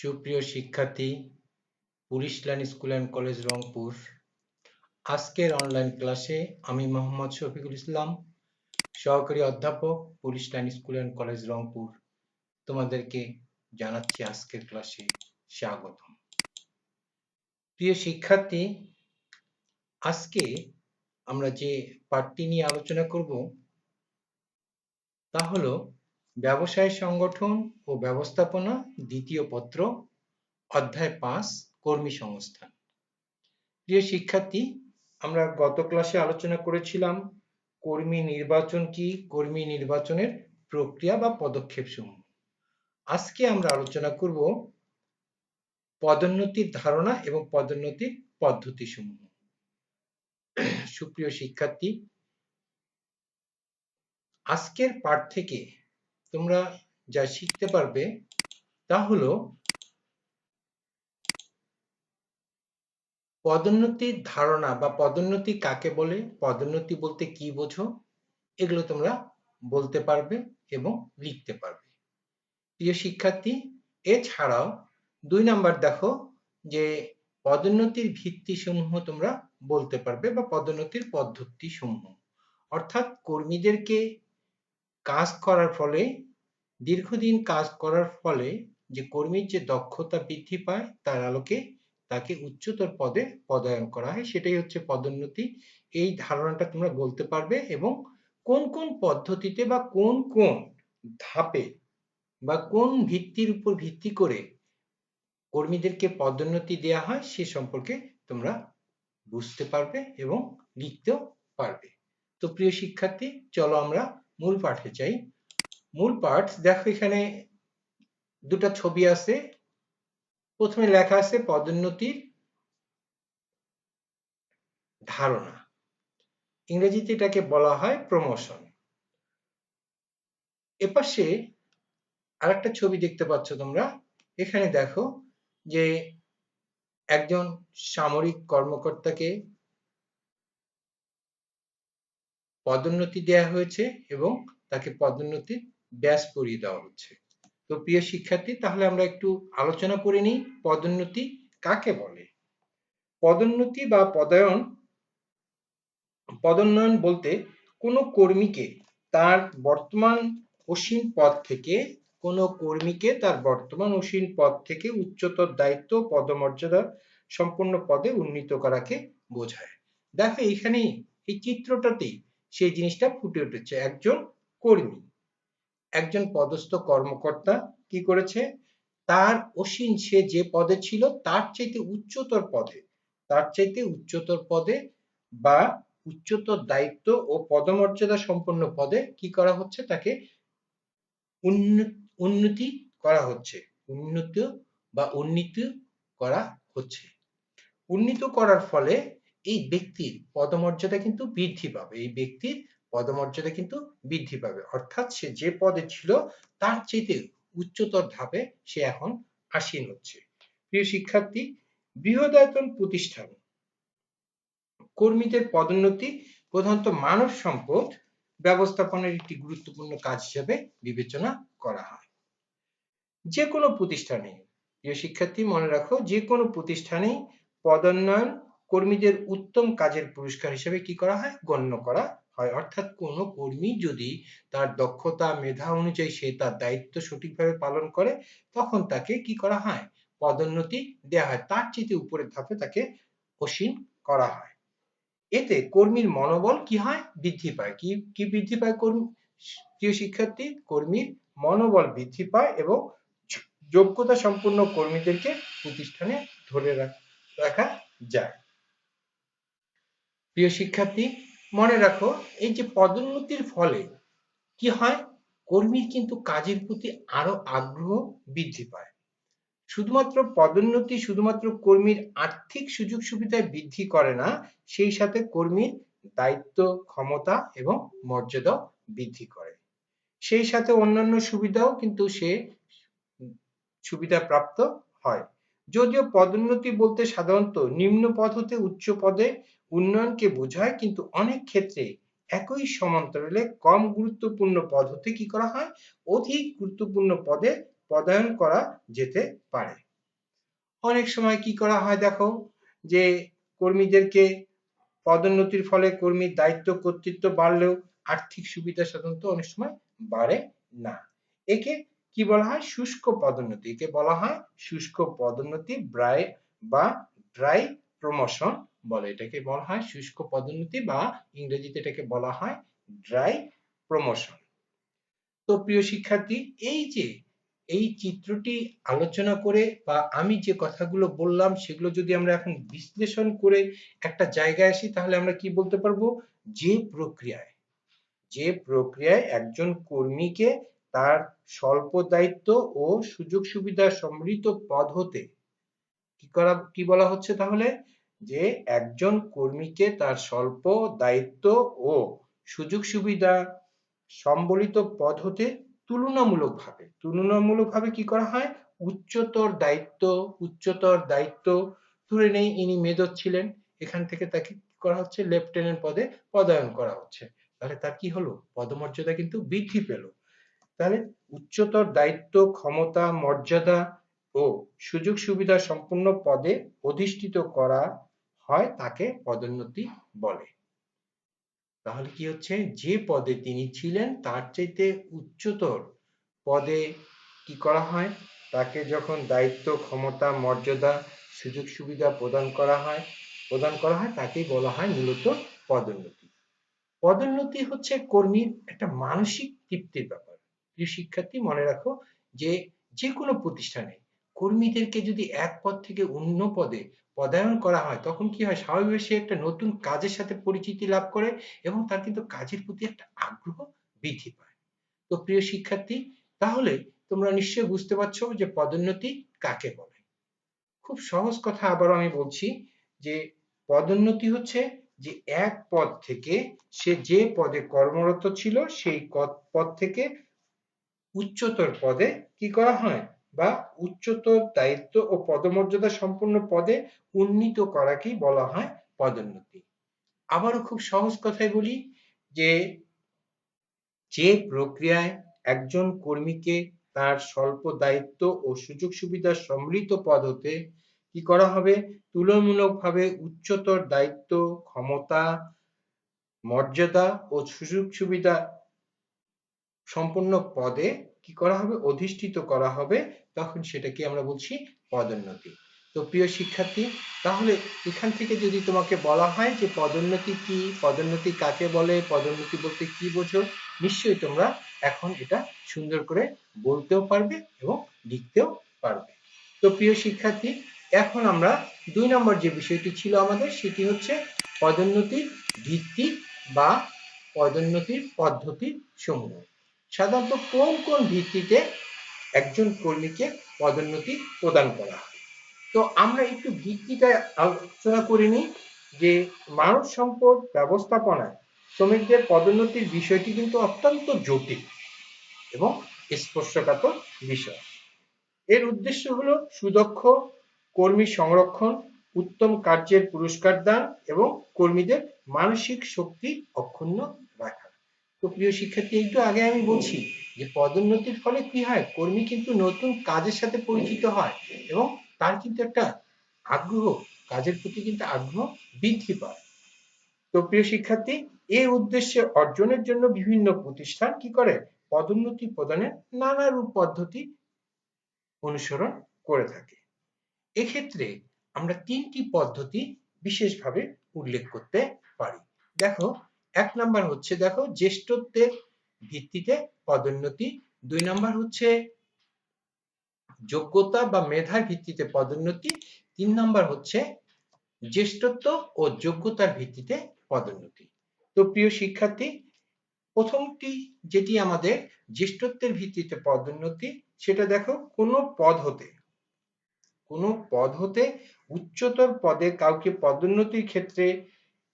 সুপ্রিয় শিক্ষার্থী, police line school and college Rangpur. আজকের অনলাইন ক্লাসে আমি মোহাম্মদ শফিকুল ইসলাম, সহকারী অধ্যাপক, police line school and college Rangpur, তোমাদেরকে জানাচ্ছি আজকের ক্লাসে স্বাগতম। প্রিয় শিক্ষার্থী, আজকে আমরা যে পাঠটি নিয়ে আলোচনা করব তা হলো ব্যবসায় সংগঠন ও ব্যবস্থাপনা, দ্বিতীয় পত্র, অধ্যায় 5, কর্মী সংস্থান। প্রিয় শিক্ষার্থী, আমরা গত ক্লাসে আলোচনা করেছিলাম কর্মী নির্বাচন কি, কর্মী নির্বাচনের প্রক্রিয়া বা পদক্ষেপ সমূহ। আজকে আমরা আলোচনা করব পদোন্নতির ধারণা এবং পদোন্নতির পদ্ধতি সমূহ। সুপ্রিয় শিক্ষার্থী, আজকের পাঠ থেকে তোমরা যা শিখতে পারবে তা হলো পদোন্নতির ধারণা বা পদোন্নতি কাকে বলে, পদোন্নতি বলতে কি বোঝো, এগুলো তোমরা বলতে পারবে এবং লিখতে পারবে। প্রিয় শিক্ষার্থী, এছাড়াও 2 নাম্বার দেখো যে পদোন্নতির ভিত্তি সমূহ তোমরা বলতে পারবে বা পদোন্নতির পদ্ধতি সমূহ, অর্থাৎ কর্মীদেরকে কাজ করার ফলে, দীর্ঘদিন কাজ করার ফলে যে কর্মীর যে দক্ষতা বৃদ্ধি পায় তার আলোকে তাকে উচ্চতর পদে পদায়ন করা হয়, সেটাই হচ্ছে পদোন্নতি। এই ধারণাটা তোমরা বলতে পারবে এবং কোন কোন পদ্ধতিতে বা কোন কোন ধাপে বা কোন ভিত্তির উপর ভিত্তি করে কর্মীদেরকে পদোন্নতি দেওয়া হয় সে সম্পর্কে তোমরা বুঝতে পারবে এবং লিখতেও পারবে। তো প্রিয় শিক্ষার্থী, চলো আমরা মূল পাঠে যাই। মূল পাঠ দেখো, এখানে দুটো ছবি আছে। প্রথমে লেখা আছে পদোন্নতির ধারণা, ইংরেজিতে এটাকে বলা হয় প্রমোশন। এপাশে আরেকটা ছবি দেখতে পাচ্ছ তোমরা। এখানে দেখো যে একজন সামরিক কর্মকর্তাকে পদোন্নতি দেওয়া হয়েছে এবং তাকে পদোন্নতির ব্যাজ পরিয়ে দেওয়া হচ্ছে। তো প্রিয় শিক্ষার্থী, তাহলে আমরা একটু আলোচনা করে নিই পদোন্নতি কাকে বলে। পদোন্নতি বা পদোন্নয়ন বলতে কোনো কর্মীকে তার বর্তমান অসীম পদ থেকে উচ্চতর দায়িত্ব পদমর্যাদা সম্পন্ন পদে উন্নীত করাকে বোঝায়। দেখো এখানে এই চিত্রটাতেই সেই জিনিসটা ফুটে উঠেছে। একজন কর্মী, একজন পদস্থ কর্মকর্তা কি করেছে, তার অসীম সে যে পদে ছিল তার চাইতে উচ্চতর পদে বা উচ্চতর দায়িত্ব ও পদমর্যাদা সম্পন্ন পদে কি করা হচ্ছে, তাকে উন্নীত করা হচ্ছে। উন্নীত করার ফলে এই ব্যক্তির পদমর্যাদা কিন্তু বৃদ্ধি পাবে, অর্থাৎ সে যে পদে ছিল তার চাইতে উচ্চতর ধাপে সে এখন আসীন হচ্ছে। প্রিয় শিক্ষার্থী, বৃহদায়তন প্রতিষ্ঠান কর্মীদের পদোন্নতি প্রধানত মানব সম্পদ ব্যবস্থাপনার একটি গুরুত্বপূর্ণ কাজ হিসেবে বিবেচনা করা হয়। যে কোনো প্রতিষ্ঠানে, প্রিয় শিক্ষার্থী মনে রাখো, যে কোনো প্রতিষ্ঠানে পদোন্নয়ন কর্মীদের উত্তম কাজের পুরস্কার হিসেবে কি করা হয়, গণ্য করা হয়। অর্থাৎ কোনো কর্মী যদি তার দক্ষতা মেধা অনুযায়ী সে তার দায়িত্ব সঠিকভাবে পালন করে তখন তাকে কি করা হয়, পদোন্নতি দেওয়া হয়, তার চেয়ে উপরের ধাপে তাকে অসীন করা হয়। এতে কর্মীর মনোবল কি হয়, বৃদ্ধি পায়। কি বৃদ্ধি পায় প্রিয় শিক্ষার্থী, কর্মীর মনোবল বৃদ্ধি পায় এবং যোগ্যতা সম্পন্ন কর্মীদেরকে প্রতিষ্ঠানে ধরে রাখা যায়। প্রিয় শিক্ষার্থী মনে রাখো, এই যে পদোন্নতির ফলে কি হয়, কর্মীর কিন্তু কাজের প্রতি আরো আগ্রহ বৃদ্ধি পায়। পদোন্নতি শুধুমাত্র কর্মীর আর্থিক সুযোগ সুবিধায় বৃদ্ধি করে না, সেই সাথে কর্মীর দায়িত্ব, ক্ষমতা এবং মর্যাদা বৃদ্ধি করে। সেই সাথে অন্যান্য সুবিধাও কিন্তু সে সুবিধা প্রাপ্ত হয়। যদিও পদোন্নতি বলতে সাধারণত নিম্ন পদ হতে উচ্চ পদে উন্নয়নকে বোঝায়, কিন্তু অনেক ক্ষেত্রে একই সমান্তরালে কম গুরুত্বপূর্ণ পদ হতে কি করা হয়, অধিক গুরুত্বপূর্ণ পদে পদায়ন করা যেতে পারে। অনেক সময় কি করা হয় দেখো, যে কর্মীদেরকে পদোন্নতির ফলে কর্মীর দায়িত্ব কর্তৃত্ব বাড়লেও আর্থিক সুবিধা সাধারণত অনেক সময় বাড়ে না। একে কি বলা হয়? শুষ্ক পদোন্নতি। একে বলা হয় শুষ্ক পদোন্নতি বা ড্রাই প্রমোশন বলে। এটাকে বলা হয় শুষ্ক পদোন্নতি বা ইংরেজিতে এটাকে বলা হয় ড্রাই প্রমোশন। তো প্রিয় শিক্ষার্থী, এই চিত্রটি আলোচনা করে বা আমি যে কথাগুলো বললাম সেগুলো যদি আমরা এখন বিশ্লেষণ করে একটা জায়গায় আসি, তাহলে আমরা কি বলতে পারবো? যে প্রক্রিয়ায় একজন কর্মীকে তার স্বল্প দায়িত্ব ও সুযোগ সুবিধা সমৃদ্ধ পদ হতে কি বলা হচ্ছে তাহলে? যে একজন কর্মীকে তার স্বল্প দায়িত্ব ও সুযোগ সুবিধা সম্বলিত পদ হতে তুলনামূলকভাবে কি করা হয়? উচ্চতর দায়িত্ব, ধরে নেই ইনি মেজর ছিলেন, এখান থেকে তাকে কি করা হচ্ছে? লেফটেন্যান্ট পদে পদায়ন করা হচ্ছে। তাহলে তার কি হলো? পদমর্যাদা কিন্তু বৃদ্ধি পেল। তাহলে উচ্চতর দায়িত্ব, ক্ষমতা, মর্যাদা ও সুযোগ সুবিধা সম্পন্ন পদে অধিষ্ঠিত করা হয় তাকে পদোন্নতি বলে। তাহলে কি হচ্ছে? যে পদে তিনি ছিলেন তার চাইতে উচ্চতর পদে কি করা হয়? তাকে যখন দায়িত্ব, ক্ষমতা, মর্যাদা, সুযোগ সুবিধা প্রদান করা হয় তাকেই বলা হয় মূলত পদোন্নতি। পদোন্নতি হচ্ছে কর্মীর একটা মানসিক তৃপ্তির ব্যাপার। প্রিয় শিক্ষার্থী, মনে রাখো যে যে কোনো প্রতিষ্ঠানে কর্মীদেরকে যদি এক পদ থেকে অন্য পদে পদায়ন করা হয়, তখন কি হয়? স্বাভাবিকভাবে সে একটা নতুন কাজের সাথে পরিচিতি লাভ করে এবং তার কিন্তু কাজের প্রতি একটা আগ্রহ বৃদ্ধি পায়। তো প্রিয় শিক্ষার্থী, তাহলে তোমরা নিশ্চয়ই বুঝতে পারছো যে পদোন্নতি কাকে বলে। খুব সহজ কথা আবারও আমি বলছি যে পদোন্নতি হচ্ছে যে এক পদ থেকে সে যে পদে কর্মরত ছিল সেই পদ থেকে উচ্চতর পদে কি করা হয়? বা উচ্চতর দায়িত্ব ও পদমর্যাদা সম্পন্ন পদে উন্নীত করাকেই বলা হয় পদোন্নতি। আবারও খুব সহজ কথায় বলি যে যে প্রক্রিয়ায় একজন কর্মীকে তার স্বল্প দায়িত্ব ও সুযোগ সুবিধা সমৃদ্ধ পদ হতে কি করা হবে? তুলনামূলকভাবে উচ্চতর দায়িত্ব, ক্ষমতা, মর্যাদা ও সুযোগ সুবিধা সম্পন্ন পদে কি করা হবে? অধিষ্ঠিত করা হবে, তখন সেটাকে আমরা বলছি পদোন্নতি। তো প্রিয় শিক্ষার্থী, তাহলে এখান থেকে যদি তোমাকে বলা হয় যে পদোন্নতি কি, পদোন্নতি কাকে বলে, পদোন্নতি বলতে কি বোঝো, নিশ্চয়ই তোমরা এখন এটা সুন্দর করে বলতেও পারবে এবং লিখতেও পারবে। তো প্রিয় শিক্ষার্থী, এখন আমরা 2 নম্বর যে বিষয়টি ছিল আমাদের, সেটি হচ্ছে পদোন্নতির ভিত্তি বা পদোন্নতির পদ্ধতি সমূহ। সাধারণত কোন কোন ভিত্তিতে একজন কর্মীকে পদোন্নতি প্রদান করা হয়? তো আমরা একটু ভিত্তিটা আলোচনা করে নিই যে মানব সম্পদ ব্যবস্থাপনায় শ্রমিকদের পদোন্নতির বিষয়টি কিন্তু অত্যন্ত জটিল এবং স্পর্শকাতর বিষয়। এর উদ্দেশ্য হলো সুদক্ষ কর্মী সংরক্ষণ, উত্তম কার্যের পুরস্কার দান এবং কর্মীদের মানসিক শক্তি অক্ষুণ্ণ রাখা। তো প্রিয় শিক্ষার্থী, একটু আগে আমি বলছি যে পদোন্নতির ফলে কি হয়? কর্মী কিন্তু নতুন কাজের সাথে পরিচিত হয় এবং তার কিন্তু একটা আগ্রহ, কাজের প্রতি কিন্তু আগ্রহ বৃদ্ধি পায়। তো প্রিয় শিক্ষার্থী, এই উদ্দেশ্যে অর্জনের জন্য বিভিন্ন প্রতিষ্ঠান কি করে? পদোন্নতি প্রদানের নানা রূপ পদ্ধতি অনুসরণ করে থাকে। এক্ষেত্রে আমরা 3টি পদ্ধতি বিশেষভাবে উল্লেখ করতে পারি। দেখো, 1 নাম্বার হচ্ছে জ্যেষ্ঠত্বের ভিত্তিতে পদোন্নতি, 2 নাম্বার হচ্ছে যোগ্যতা বা মেধার ভিত্তিতে পদোন্নতি, 3 নাম্বার হচ্ছে জ্যেষ্ঠত্ব ও যোগ্যতার ভিত্তিতে পদোন্নতি। তো প্রিয় শিক্ষার্থী, প্রথমটি যেটি আমাদের জ্যেষ্ঠত্বের ভিত্তিতে পদোন্নতি, সেটা দেখো কোনো পদ হতে উচ্চতর পদে কাউকে পদোন্নতির ক্ষেত্রে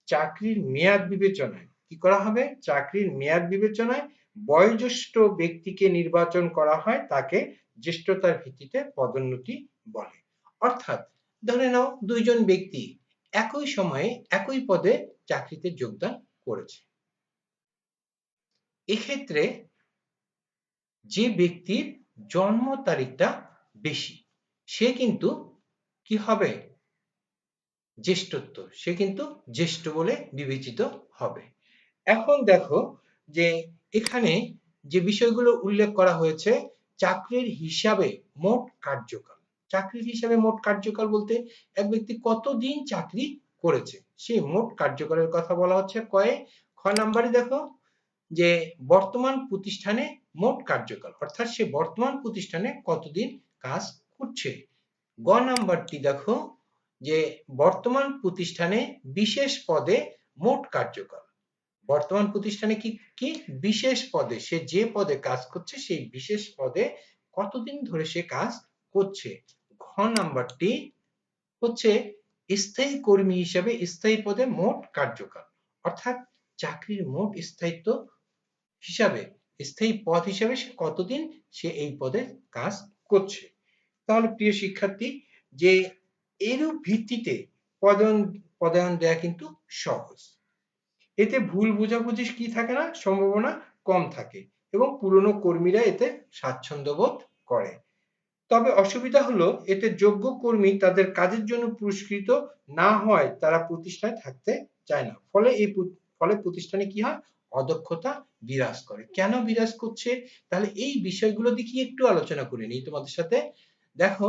চাকরির মেয়াদ বিবেচনায় কি করা হবে? চাকরির মেয়াদ বিবেচনায় বয়োজ্যেষ্ঠ ব্যক্তিকে নির্বাচন করা হয়, তাকে জ্যেষ্ঠতার ভিত্তিতে পদোন্নতি বলে। অর্থাৎ ধরে নাও দুইজন ব্যক্তি একই সময়ে একই পদে চাকরিতে যোগদান করেছে। এক্ষেত্রে যে ব্যক্তির জন্ম তারিখটা বেশি, সে কিন্তু কি হবে? জ্যেষ্ঠত্ব, সে কিন্তু জ্যেষ্ঠ বলে বিবেচিত হবে। এখন দেখো যে এখানে যে বিষয়গুলো উল্লেখ করা হয়েছে, চাকরির হিসাবে মোট কার্যকাল। চাকরির হিসাবে মোট কার্যকাল বলতে এক ব্যক্তি কতদিন চাকরি করেছে সেই মোট কার্যকালের কথা বলা হচ্ছে। খ নাম্বারে দেখো যে বর্তমান প্রতিষ্ঠানে মোট কার্যকাল, অর্থাৎ সে বর্তমান প্রতিষ্ঠানে কতদিন কাজ করছে। গ নাম্বারটি দেখো যে বর্তমান প্রতিষ্ঠানে বিশেষ পদে মোট কার্যকাল। বর্তমান প্রতিষ্ঠানে কি বিশেষ পদে, সে যে পদে কাজ করছে সেই বিশেষ পদে কতদিন ধরে সে কাজ করছে। ঘ নাম্বারটি হচ্ছে স্থায়ী কর্মী হিসেবে স্থায়ী পদে মোট কার্যকাল, অর্থাৎ চাকরির মোট স্থায়িত্ব হিসাবে, স্থায়ী পদ হিসাবে সে কতদিন সে এই পদে কাজ করছে। তাহলে প্রিয় শিক্ষার্থী, যে এরূপ ভিত্তিতে পদায়ন দেয়া কিন্তু সহজ। এতে ভুল বোঝাবুঝি কি থাকে না, সম্ভাবনা কম থাকে এবং পুরনো কর্মীরা এতে স্বাচ্ছন্দ্য বোধ করে। তবে অসুবিধা হলো এতে যোগ্য কর্মী তাদের কাজের জন্য পুরস্কৃত না হয় তারা প্রতিষ্ঠানে থাকতে চায় না। ফলে প্রতিষ্ঠানে কি হয়, অদক্ষতা বিরাজ করে। কেন বিরাজ করছে, তাহলে এই বিষয়গুলো দেখি একটু আলোচনা করে নিই তোমাদের সাথে। দেখো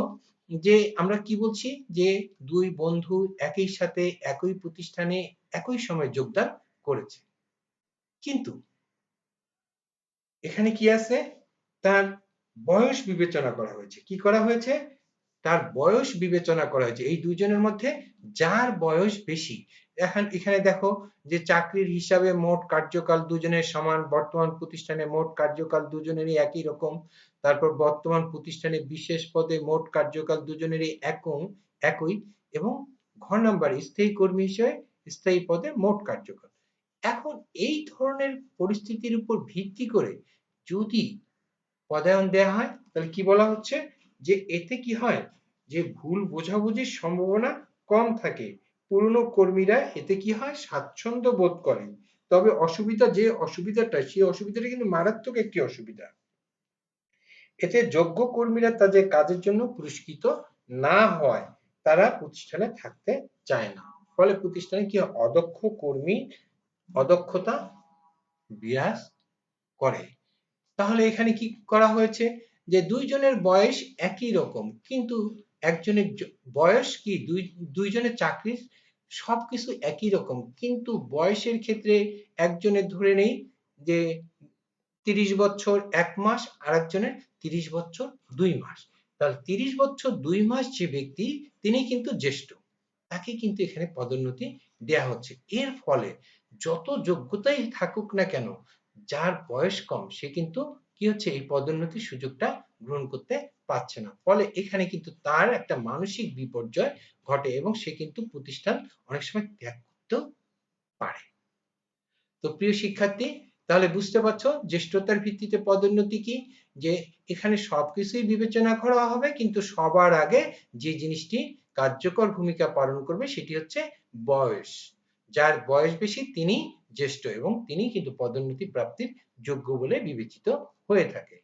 যে আমরা কি বলছি যে দুই বন্ধু একই সাথে একই প্রতিষ্ঠানে একই সময় যোগদান করেছে, কিন্তু এখানে কি আছে, তার বয়স বিবেচনা করা হয়েছে। কি করা হয়েছে, তার বয়স বিবেচনা করা হয়েছে। এই দুইজনের মধ্যে যার বয়স বেশি, এখানে দেখো যে চাকরির হিসাবে মোট কার্যকাল দুজনের সমান, বর্তমান প্রতিষ্ঠানে মোট কার্যকাল দুজনেরই একই রকম, তারপর বর্তমান প্রতিষ্ঠানে বিশেষ পদে মোট কার্যকাল দুজনেরই একই, এবং ঘ নাম্বার স্থায়ী কর্মী হিসেবে স্থায়ী পদে মোট কার্যকাল। এখন এই ধরনের পরিস্থিতির উপর ভিত্তি করে যদি পদায়ন দেয়া হয় তাহলে কি বলা হচ্ছে, যে এতে কি হয়, যে ভুল বোঝাবুঝির সম্ভাবনা কম থাকে, পুরনো কর্মীরা এতে কি হয়, স্বাচ্ছন্দ্য বোধ করেন। তবে সেই অসুবিধাটা কিন্তু মারাত্মক একটি অসুবিধা। এতে যোগ্য কর্মীরা তাদের কাজের জন্য পুরস্কৃত না হয় তারা প্রতিষ্ঠানে থাকতে চায় না। ফলে প্রতিষ্ঠানে কি হয়, অদক্ষতা বিরাজ করে। তাহলে এখানে কি করা হয়েছে, যে দুইজনের বয়স একই রকম, কিন্তু একজনের বয়স কি, দুইজনের চাকরির সবকিছু একই রকম, কিন্তু বয়সের ক্ষেত্রে একজনের ধরে নেই যে 30 বছর 1 মাস, আর একজনের 30 বছর 2 মাস। তাহলে 30 বছর 2 মাস যে ব্যক্তি তিনি কিন্তু জ্যেষ্ঠ, তাকে কিন্তু এখানে পদোন্নতি দেয়া হচ্ছে। এর ফলে যত যোগ্যতাই থাকুক না কেন, যার বয়স কম সে কিন্তু কি হচ্ছে, এই পদোন্নতির সুযোগটা গ্রহণ করতে পারছে না। ফলে এখানে কিন্তু তার একটা মানসিক বিপর্যয় ঘটে এবং সে কিন্তু প্রতিষ্ঠান অনেক সময় ত্যাগ করতেও পারে। তো প্রিয় শিক্ষার্থী, তাহলে বুঝতে পারছো জ্যেষ্ঠতার ভিত্তিতে পদোন্নতি কি, যে এখানে সবকিছুই বিবেচনা করা হবে, কিন্তু সবার আগে যে জিনিসটি কার্যকর ভূমিকা পালন করবে সেটি হচ্ছে বয়স। যার বয়স বেশি তিনি জ্যেষ্ঠ এবং তিনি কিন্তু পদোন্নতি প্রাপ্তির যোগ্য বলে বিবেচিত হয়ে থাকে।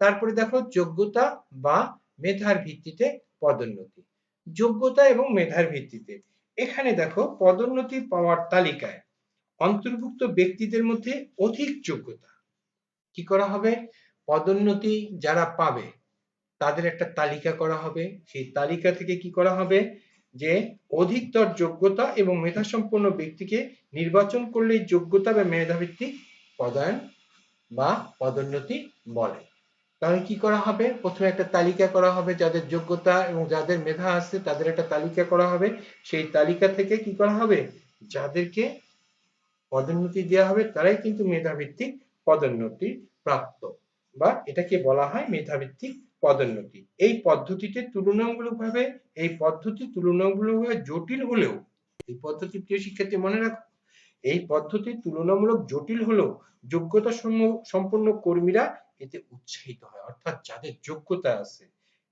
তারপরে দেখো যোগ্যতা বা মেধার ভিত্তিতে পদোন্নতি। যোগ্যতা এবং মেধার ভিত্তিতে এখানে দেখো পদোন্নতি পাওয়ার তালিকায় অন্তর্ভুক্ত ব্যক্তিদের মধ্যে অধিক যোগ্যতা কি করা হবে, পদোন্নতি যারা পাবে তাদের একটা তালিকা করা হবে। সেই তালিকা থেকে কি করা হবে, যে অধিকতর যোগ্যতা এবং মেধাসম্পন্ন ব্যক্তিকে নির্বাচন করলে যোগ্যতা বা মেধাভিত্তিক পদায়ন বা পদোন্নতি বলে। তাহলে কি করা হবে, প্রথমে একটা তালিকা করা হবে, যাদের যোগ্যতা এবং যাদের মেধা আছে তাদের একটা তালিকা করা হবে। সেই তালিকা থেকে কি করা হবে, যাদেরকে পদোন্নতি দেওয়া হবে তারাই কিন্তু মেধাভিত্তিক পদোন্নতি প্রাপ্ত, বা এটাকে বলা হয় মেধাভিত্তিক পদোন্নতি। এই পদ্ধতি তুলনামূলকভাবে জটিল হলেও, এই পদ্ধতি প্রিয় শিক্ষার্থী মনে রাখো, এই পদ্ধতি তুলনামূলক জটিল হলেও যোগ্যতা সম্পন্ন কর্মীরা এতে উৎসাহিত হয়, অর্থাৎ যাদের যোগ্যতা আছে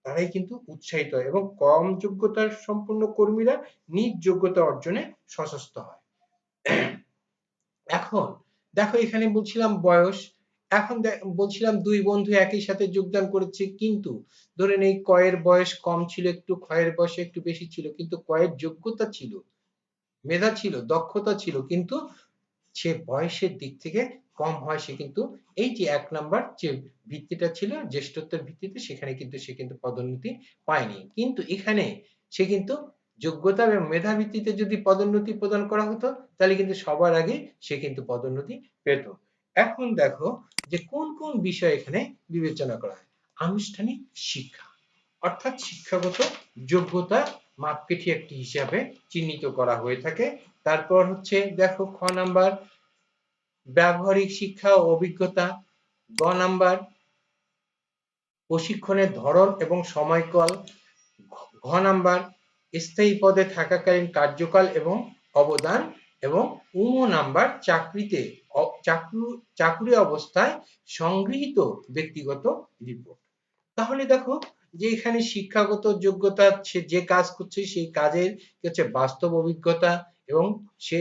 তারাই কিন্তু উৎসাহিত হয় এবং কম যোগ্যতার সম্পন্ন কর্মীরা নিজ যোগ্যতা অর্জনে সশস্ত হয়। এখন দেখো এখানে বলছিলাম বয়স, এখন বলছিলাম দুই বন্ধু একই সাথে যোগদান করেছে, কিন্তু ধরেন এই ক এর বয়স কম ছিল একটু, খ এর বয়স একটু বেশি ছিল, কিন্তু ক এর যোগ্যতা ছিল, মেধা ছিল, দক্ষতা ছিল, কিন্তু সে বয়সের দিক থেকে কম হয়, সে কিন্তু এই যে ১ নাম্বার যে ভিত্তিটা ছিল জ্যেষ্ঠত্বের ভিত্তিতে, সেখানে কিন্তু সে কিন্তু পদোন্নতি পায়নি। কিন্তু এখানে সে কিন্তু যোগ্যতা এবং মেধা ভিত্তিতে যদি পদোন্নতি প্রদান করা হতো, তাহলে কিন্তু সবার আগে সে কিন্তু পদোন্নতি পেত। এখন দেখো যে কোন কোন বিষয় এখানে বিবেচনা করা হয়। আনুষ্ঠানিক শিক্ষা, অর্থাৎ শিক্ষাগত যোগ্যতা মাপকাঠি একটি হিসাবে চিহ্নিত করা হয়ে থাকে। তারপর হচ্ছে দেখো খ নাম্বার ব্যবহারিক শিক্ষা ও অভিজ্ঞতা, গ নাম্বার প্রশিক্ষণের ধরন এবং সময়কাল, ঘ নাম্বার স্থায়ী পদে থাকাকালীন কার্যকাল এবং অবদান, এবং নাম্বার চাকরি অবস্থায় সংগৃহীত ব্যক্তিগত রিপোর্ট। তাহলে দেখো যে এখানে শিক্ষাগত যোগ্যতা, সে যে কাজ করছে সেই কাজের হচ্ছে বাস্তব অভিজ্ঞতা, এবং সে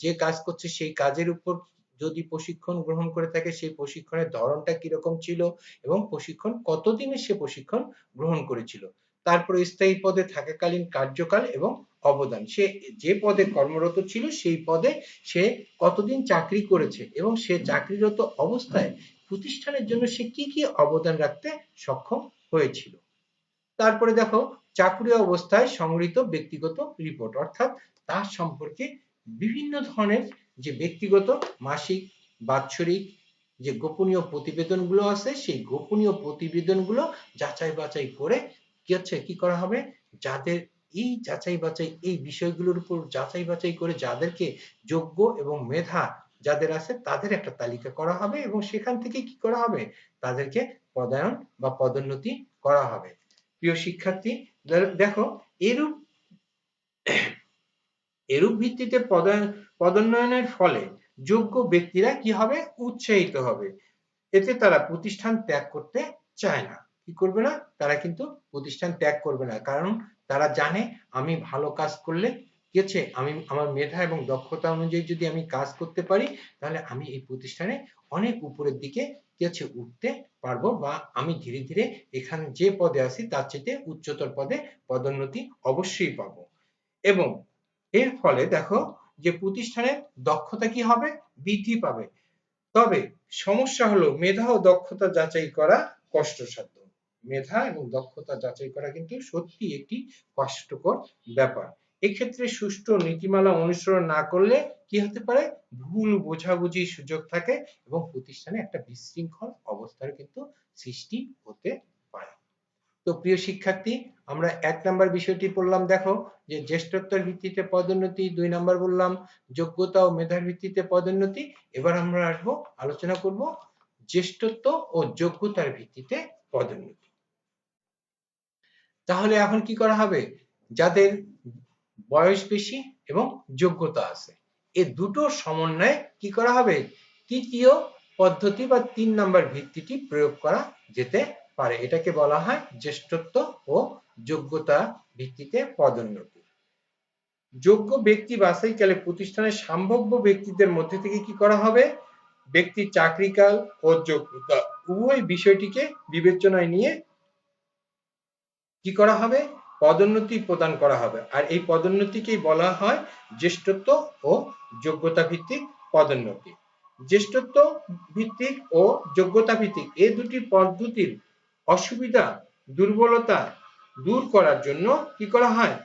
যে কাজ করছে সেই কাজের উপর যদি প্রশিক্ষণ গ্রহণ করে থাকে, সেই প্রশিক্ষণের ধরনটা কিরকম ছিল, এবং প্রশিক্ষণ কতদিনের সে প্রশিক্ষণ গ্রহণ করেছিল। তারপরে স্থায়ী পদে থাকাকালীন কার্যকাল এবং অবদান, সে যে পদে কর্মরত ছিল সেই পদে সে কতদিন চাকরি করেছে, এবং সে চাকরিরত অবস্থায় প্রতিষ্ঠানের জন্য সে কি কি অবদান রাখতে সক্ষম হয়েছিল। তারপরে দেখো চাকরি অবস্থায় সংগৃহীত ব্যক্তিগত রিপোর্ট, অর্থাৎ তার সম্পর্কে বিভিন্ন ধরনের যে ব্যক্তিগত মাসিক, বাৎসরিক যে গোপনীয় প্রতিবেদনগুলো আছে, সেই গোপনীয় প্রতিবেদনগুলো যাচাই বাছাই করে কি করা হবে, যাদের এই যাচাই বাছাই এই বিষয়গুলোর উপর যাচাই বাছাই করে যাদেরকে যোগ্য এবং মেধা যাদের আছে তাদের একটা তালিকা করা হবে, এবং সেখান থেকে কি করা হবে, তাদেরকে পদায়ন বা পদোন্নতি করা হবে। প্রিয় শিক্ষার্থী, দেখো এরূপ ভিত্তিতে পদোন্নয়নের ফলে যোগ্য ব্যক্তিরা কি হবে, উৎসাহিত হবে। এতে তারা প্রতিষ্ঠান ত্যাগ করতে চায় না। কি করবে না, তারা কিন্তু প্রতিষ্ঠান ত্যাগ করবে না, কারণ তারা জানে আমি ভালো কাজ করলে কি হচ্ছে, আমি আমার মেধা এবং দক্ষতা অনুযায়ী যদি আমি কাজ করতে পারি, তাহলে আমি এই প্রতিষ্ঠানে অনেক উপরের দিকে কি হচ্ছে উঠতে পারবো, বা আমি ধীরে ধীরে এখানে যে পদে আছি তার চেয়ে উচ্চতর পদে পদোন্নতি অবশ্যই পাবো। এবং এর ফলে দেখো যে প্রতিষ্ঠানের দক্ষতা কি হবে, বৃদ্ধি পাবে। তবে সমস্যা হলো মেধা ও দক্ষতা যাচাই করা কষ্টসাধ্য। মেধা এবং দক্ষতা যাচাই করা কিন্তু সত্যি একটি কষ্টকর ব্যাপার। এক্ষেত্রে সুষ্ঠু নীতিমালা অনুসরণ না করলে কি হতে পারে, ভুল বোঝাবুঝির সুযোগ থাকে, এবং প্রতিষ্ঠানে একটা বিশৃঙ্খল অবস্থার কিন্তু সৃষ্টি হতে পারে। তো প্রিয় শিক্ষার্থী, আমরা ১ নাম্বার বিষয়টি পড়লাম, দেখো যে জ্যেষ্ঠত্বের ভিত্তিতে পদোন্নতি, ২ নাম্বার বললাম যোগ্যতা ও মেধার ভিত্তিতে পদোন্নতি। এবার আমরা আসবো, আলোচনা করব জ্যেষ্ঠত্ব ও যোগ্যতার ভিত্তিতে পদোন্নতি। তাহলে এখন কি করা হবে, যাদের বয়স বেশি এবং যোগ্যতা আছে, এই দুটোর সমন্বয়ে কি করা হবে, তৃতীয় পদ্ধতি বা ৩ নাম্বার ভিত্তিটি প্রয়োগ করা যেতে পারে। এটাকে বলা হয় জ্যেষ্ঠত্ব ও যোগ্যতা ভিত্তিতে পদোন্নতি। যোগ্য ব্যক্তি বাছাইকালে প্রতিষ্ঠানের সম্ভাব্য ব্যক্তিদের মধ্যে থেকে কি করা হবে, ব্যক্তির চাকরিকাল ও যোগ্যতা উভয় বিষয়টিকে বিবেচনায় নিয়ে কি করা হবে, পদোন্নতি প্রদান করা হবে। আর এই পদোন্নতিকেই বলা হয় জ্যেষ্ঠত্ব ও যোগ্যতা ভিত্তিক পদোন্নতি। জ্যেষ্ঠত্ব ভিত্তিক ও যোগ্যতা ভিত্তিক এই দুটি পদ্ধতির অসুবিধা, দুর্বলতা দূর করার জন্য কি করা হয়,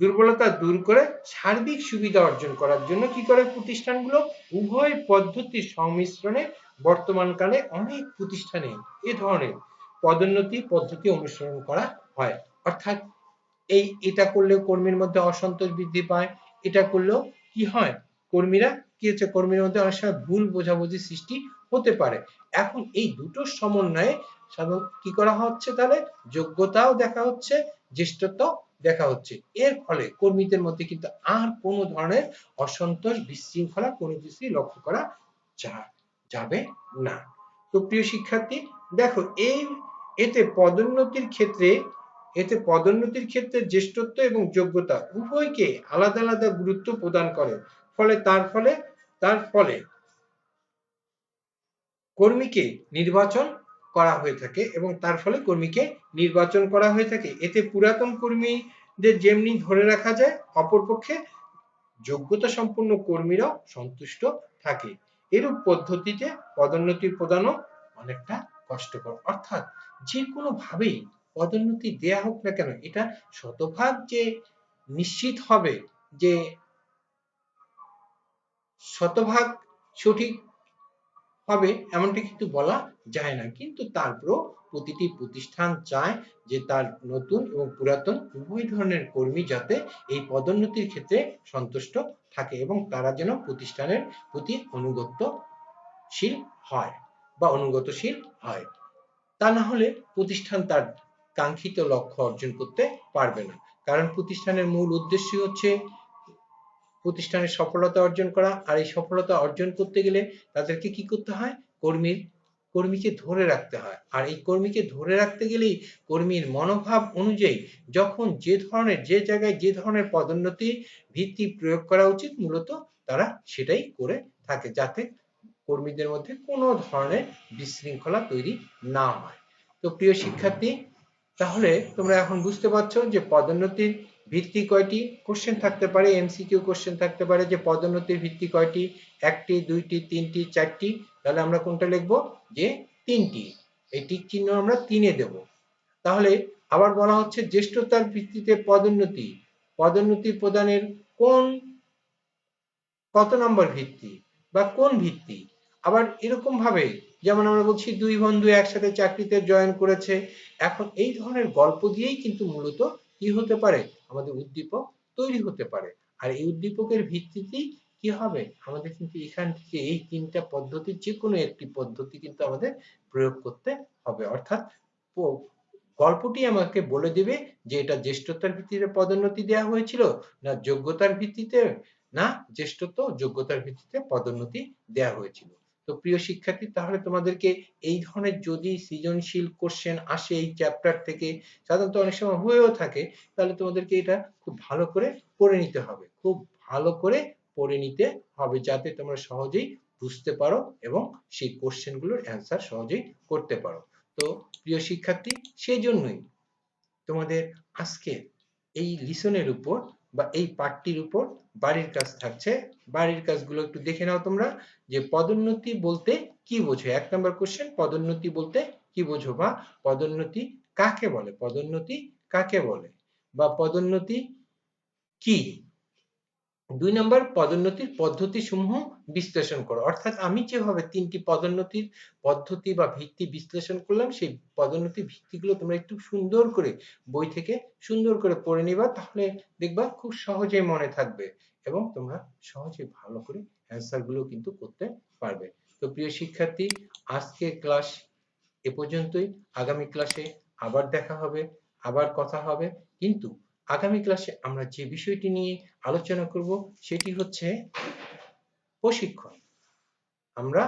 দুর্বলতা দূর করে সার্বিক সুবিধা অর্জন করার জন্য কি করে প্রতিষ্ঠানগুলো, উভয় পদ্ধতির সংমিশ্রণে বর্তমানকালে অনেক প্রতিষ্ঠানে এ ধরনের পদোন্নতি পদ্ধতি অনুসরণ করা হয়। অর্থাৎ এটা করলেও কর্মীর মধ্যে অসন্তোষ বৃদ্ধি পায়, এটা করলেও কি হয়, কর্মীরা কি হচ্ছে, কর্মীর মধ্যে অনেক সময় ভুল বোঝাবুঝি সৃষ্টি হতে পারে। এখন এই দুটোর সমন্বয়ে সাধারণত কি করা হচ্ছে, তাহলে যোগ্যতাও দেখা হচ্ছে, জ্যেষ্ঠতাও দেখা হচ্ছে। এর ফলে কর্মীদের মধ্যে কিন্তু আর কোনো ধরনের অসন্তোষ, বিশৃঙ্খলা কোনো কিছুই লক্ষ্য করা যাবে না। তো প্রিয় শিক্ষার্থী, দেখো এতে পদোন্নতির ক্ষেত্রে জ্যেষ্ঠত্ব এবং যোগ্যতা উভয়কে আলাদা আলাদা গুরুত্ব প্রদান করে। তার ফলে কর্মীকে নির্বাচন করা হয়ে থাকে এবং তার ফলে কর্মীকে নির্বাচন করা হয়ে থাকে। এতে পুরাতন কর্মীদের যেমনি ধরে রাখা যায়, অপরপক্ষে যোগ্যতা সম্পন্ন কর্মীরাও সন্তুষ্ট থাকে। এরূপ পদ্ধতিতে পদোন্নতি প্রদানও অনেকটা কষ্টকর। অর্থাৎ যে কোনো ভাবেই পদোন্নতি দেয়া হোক না কেন, এটা শতভাগ যে নিশ্চিত হবে, যে শতভাগ সঠিক হবে এমনটা কিন্তু বলা যায় না। কিন্তু তারপরেও প্রতিটি প্রতিষ্ঠান চায় যে তার নতুন এবং পুরাতন উভয় ধরনের কর্মী যাতে এই পদোন্নতির ক্ষেত্রে সন্তুষ্ট থাকে এবং তারা যেন প্রতিষ্ঠানের প্রতি অনুগত্যশীল হয় বা অনুগতশীল হয়। তা না হলে প্রতিষ্ঠান তার কাঙ্ক্ষিত লক্ষ্য অর্জন করতে পারবে না। কারণ প্রতিষ্ঠানের মূল উদ্দেশ্যই হচ্ছে প্রতিষ্ঠানের সফলতা অর্জন করা। আর এই সফলতা অর্জন করতে গেলে তাদেরকে কি করতে হয়? কর্মীকে ধরে রাখতে হয়। আর এই কর্মীকে ধরে রাখতে গেলেই কর্মীর মনোভাব অনুযায়ী যখন যে জায়গায় যে ধরনের পদোন্নতি ভিত্তি প্রয়োগ করা উচিত, মূলত তারা সেটাই করে থাকে, যাতে কর্মীদের মধ্যে কোনো ধরনের বিশৃঙ্খলা তৈরি না হয়। তো প্রিয় শিক্ষার্থী, তাহলে তোমরা এখন বুঝতে পারছো যে পদোন্নতির ভিত্তি কয়টি। কোশ্চেন থাকতে পারে, এমসিকিউ কোশ্চেন থাকতে পারে যে পদোন্নতির ভিত্তি কয়টি, একটি, দুইটি, তিনটি, চারটি। তাহলে আমরা কোনটা লিখবো? যে তিনটি। এই টিক চিহ্ন আমরা তিনে দেব। তাহলে আবার বলা হচ্ছে জ্যেষ্ঠতার ভিত্তিতে পদোন্নতি, পদোন্নতি প্রদানের কত নম্বর ভিত্তি বা কোন ভিত্তি। আবার এরকম ভাবে যেমন আমরা বলছি দুই বন্ধু একসাথে চাকরিতে জয়েন করেছে, এখন এই ধরনের গল্প দিয়েই কিন্তু মূলত কি হতে পারে, আমাদের উদ্দীপক তৈরি হতে পারে। আর এই উদ্দীপকের ভিত্তিতেই কি হবে, আমাদের কিন্তু এখান থেকে এই তিনটা পদ্ধতির যে কোনো একটি পদ্ধতি কিন্তু আমাদের প্রয়োগ করতে হবে। অর্থাৎ গল্পটি আমাকে বলে দিবে যে এটা জ্যেষ্ঠতার ভিত্তিতে পদোন্নতি দেওয়া হয়েছিল, না যোগ্যতার ভিত্তিতে, না জ্যেষ্ঠত্ব যোগ্যতার ভিত্তিতে পদোন্নতি দেওয়া হয়েছিল। তো প্রিয় শিক্ষার্থী, তাহলে তোমাদেরকে এই ধরনের যদি সৃজনশীল কোশ্চেন আসে এই চ্যাপ্টার থেকে, সাধারণত অনেক সময় হয়েও থাকে, তাহলে তোমাদেরকে এটা খুব ভালো করে পড়ে নিতে হবে, খুব ভালো করে পড়ে নিতে হবে, যাতে তোমরা সহজেই বুঝতে পারো এবং সেই কোশ্চেনগুলোর অ্যান্সার সহজেই করতে পারো। তো প্রিয় শিক্ষার্থী, সেই জন্যই তোমাদের আজকে এই লিসনের উপর বা এই পাঠটির উপর বাড়ির কাজ থাকছে। বাড়ির কাজগুলো একটু দেখে নাও তোমরা, যে পদোন্নতি বলতে কি বোঝো। ১ নম্বর কোশ্চেন, পদোন্নতি বলতে কি বোঝো বা পদোন্নতি কাকে বলে, পদোন্নতি কাকে বলে বা পদোন্নতি কি। ২ নম্বর, পদোন্নতির পদ্ধতিসমূহ বিশ্লেষণ করো। অর্থাৎ আমি যেভাবে ৩টি পদোন্নতির পদ্ধতি বা ভিত্তি বিশ্লেষণ করলাম, সেই পদোন্নতির ভিত্তিগুলো তোমরা একটু সুন্দর করে বই থেকে সুন্দর করে পড়ে নিবা, তাহলে দেখবা খুব সহজেই মনে থাকবে এবং তোমরা সহজে ভালো করে অ্যান্সার গুলো কিন্তু করতে পারবে। তো প্রিয় শিক্ষার্থী, আজকের ক্লাস এ পর্যন্তই। আগামী ক্লাসে আবার দেখা হবে, আবার কথা হবে। কিন্তু আগামী ক্লাসে আমরা যে বিষয়টি নিয়ে আলোচনা করব সেটি হচ্ছে প্রশিক্ষণ। আমরা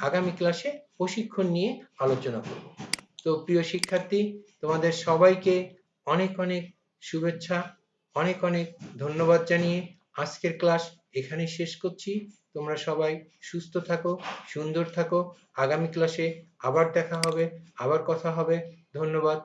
আগামী ক্লাসে প্রশিক্ষণ নিয়ে আলোচনা করব। তো প্রিয় শিক্ষার্থী, তোমাদের সবাইকে অনেক অনেক শুভেচ্ছা, অনেক অনেক ধন্যবাদ জানিয়ে আজকের ক্লাস এখানেই শেষ করছি। তোমরা সবাই সুস্থ থাকো, সুন্দর থাকো। আগামী ক্লাসে আবার দেখা হবে, আবার কথা হবে। ধন্যবাদ।